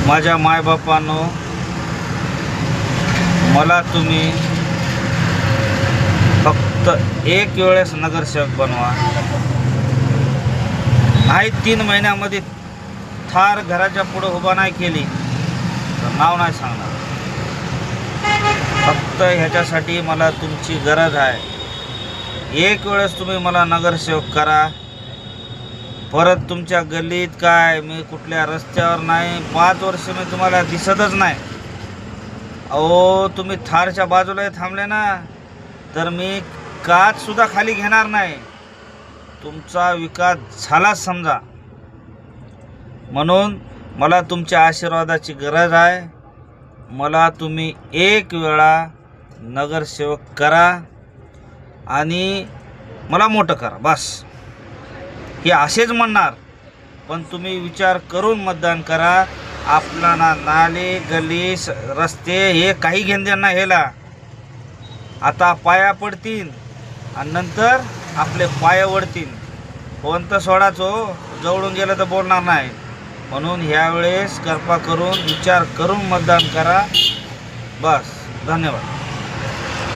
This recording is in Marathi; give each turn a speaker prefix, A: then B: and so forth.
A: माझ्या मायबापांनो, मला तुम्ही फक्त एक वेळेस नगरसेवक बनवा. नाही 3 महिन्यामध्ये थार घराच्या पुढे उभा नाही केली तर नाव नाही सांगणार. फक्त ह्याच्यासाठी मला तुमची गरज आहे. एक वेळेस तुम्ही मला नगरसेवक करा. परत तुमच्या गल्लीत काय, मी कुठल्या रस्त्यावर नाही, 5 वर्ष मी तुम्हाला दिसतच नाही. अहो, तुम्ही थारच्या बाजूला थांबले ना तर मी काचसुद्धा खाली घेणार नाही. तुमचा विकास झालाच समजा. म्हणून मला तुमच्या आशीर्वादाची गरज आहे. मला तुम्ही एक वेळा नगरसेवक करा आणि मला मोठं करा, बस. हे असेच म्हणणार, पण तुम्ही विचार करून मतदान करा. आपल्याला नाले गली रस्ते हे काही घेणं नाही. ह्याला आता पाया पडतील आणि नंतर आपले पाय वडतील. कोणतं सोडाच हो, जवळून गेलं तर बोलणार नाही. म्हणून ह्यावेळेस कृपा करून विचार करून मतदान करा, बस. धन्यवाद.